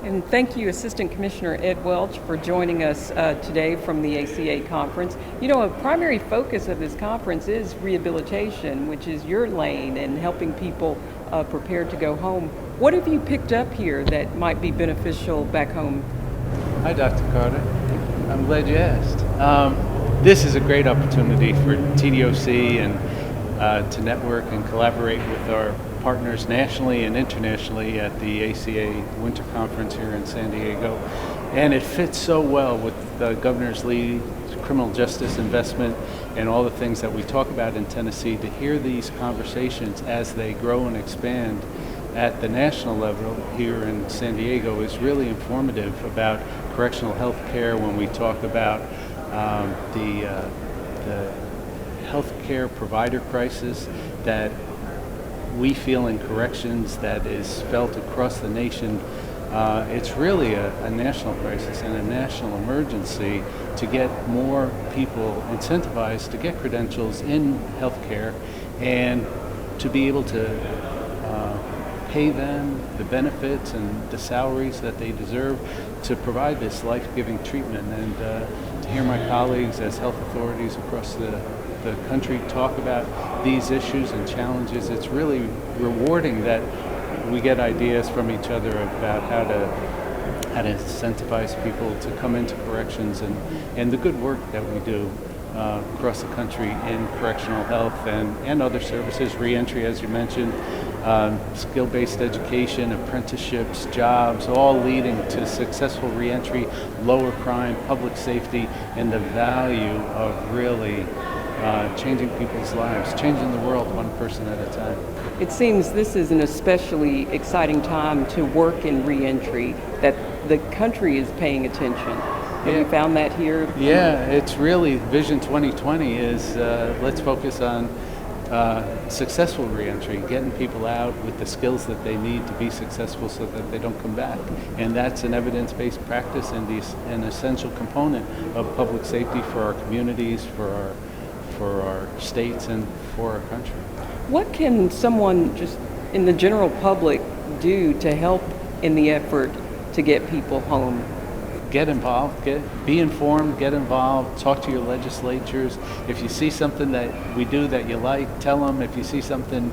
And thank you, Assistant Commissioner Ed Welch, for joining us today from the ACA conference. You know, a primary focus of this conference is rehabilitation, which is your lane, and helping people prepare to go home. What have you picked up here that might be beneficial back home? Hi, Dr. Carter. I'm glad you asked. This is a great opportunity for TDOC and to network and collaborate with our partners nationally and internationally at the ACA Winter Conference here in San Diego. And it fits so well with the Governor's Lead, criminal justice investment, and all the things that we talk about in Tennessee. To hear these conversations as they grow and expand at the national level here in San Diego is really informative about correctional health care when we talk about the health care provider crisis that we feel in corrections that is felt across the nation. It's really a national crisis and a national emergency to get more people incentivized to get credentials in healthcare and to be able to pay them the benefits and the salaries that they deserve to provide this life-giving treatment. And to hear my colleagues as health authorities across the country talk about these issues and challenges, it's really rewarding that we get ideas from each other about how to incentivize people to come into corrections and the good work that we do across the country in correctional health and other services, reentry as you mentioned, skill-based education, apprenticeships, jobs, all leading to successful reentry, lower crime, public safety, and the value of really changing people's lives, changing the world one person at a time. It seems this is an especially exciting time to work in reentry, that the country is paying attention. Have you found that here? Yeah, it's really Vision 2020 is let's focus on successful reentry, getting people out with the skills that they need to be successful so that they don't come back. And that's an evidence-based practice and an essential component of public safety for our communities, for our states, and for our country. What can someone just in the general public do to help in the effort to get people home? Get involved, be informed, get involved, talk to your legislatures. If you see something that we do that you like, tell them. If you see something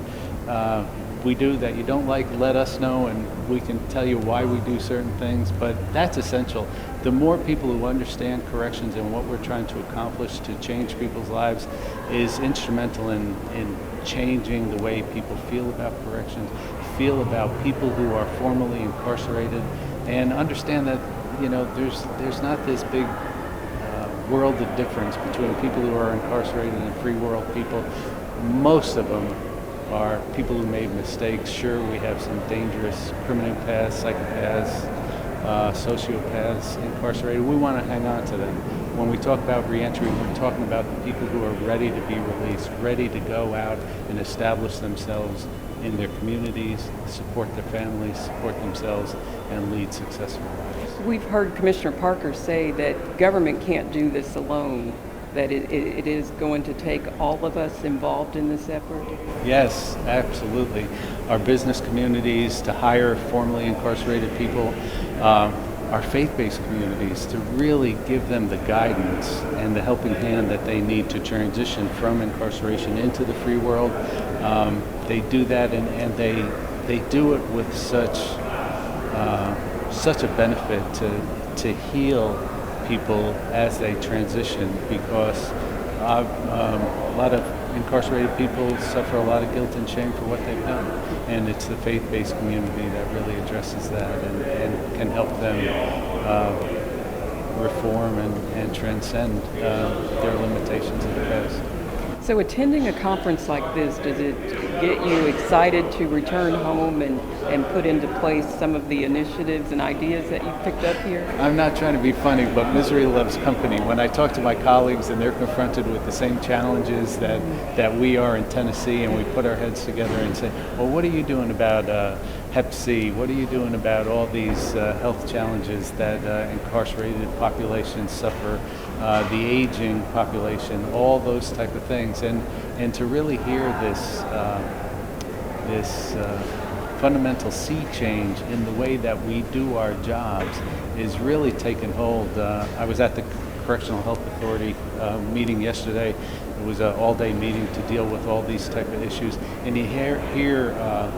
we do that you don't like, let us know, and we can tell you why we do certain things. But that's essential. The more people who understand corrections and what we're trying to accomplish to change people's lives is instrumental in changing the way people feel about corrections, feel about people who are formerly incarcerated, and understand that there's not this big world of difference between people who are incarcerated and free world people. Most of them are people who made mistakes. Sure, we have some dangerous criminal paths, psychopaths, sociopaths incarcerated. We want to hang on to them. When we talk about reentry, we're talking about the people who are ready to be released, ready to go out and establish themselves in their communities, support their families, support themselves, and lead successful lives. We've heard Commissioner Parker say that government can't do this alone, that it is going to take all of us involved in this effort. Yes, absolutely. Our business communities to hire formerly incarcerated people, our faith-based communities to really give them the guidance and the helping hand that they need to transition from incarceration into the free world. They do that and they do it with such a benefit to heal people as they transition, because a lot of incarcerated people suffer a lot of guilt and shame for what they've done, and it's the faith-based community that really addresses that and can help them reform and transcend their limitations in the past. So attending a conference like this, does it get you excited to return home and put into place some of the initiatives and ideas that you've picked up here? I'm not trying to be funny, but misery loves company. When I talk to my colleagues and they're confronted with the same challenges that we are in Tennessee, and we put our heads together and say, well, what are you doing about Hep C? What are you doing about all these health challenges that incarcerated populations suffer, the aging population, all those type of things, and to really hear this fundamental sea change in the way that we do our jobs is really taking hold. I was at the Correctional Health Authority meeting yesterday. It was an all-day meeting to deal with all these type of issues, and you hear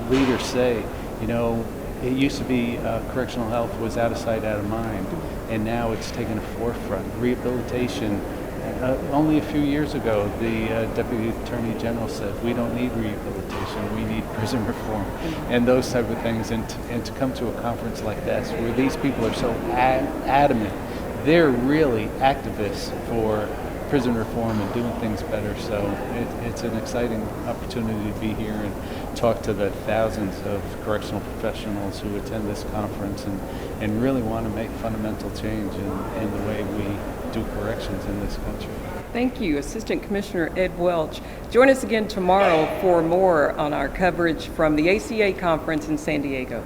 leaders say, you know, it used to be correctional health was out of sight, out of mind, and now it's taken a forefront. Rehabilitation. Only a few years ago, the Deputy Attorney General said, we don't need rehabilitation, we need prison reform, and those type of things. And to come to a conference like this, where these people are so adamant, they're really activists for prison reform and doing things better. So it's an exciting opportunity to be here and talk to the thousands of correctional professionals who attend this conference and really want to make fundamental change in the way we do corrections in this country. Thank you, Assistant Commissioner Ed Welch. Join us again tomorrow for more on our coverage from the ACA conference in San Diego.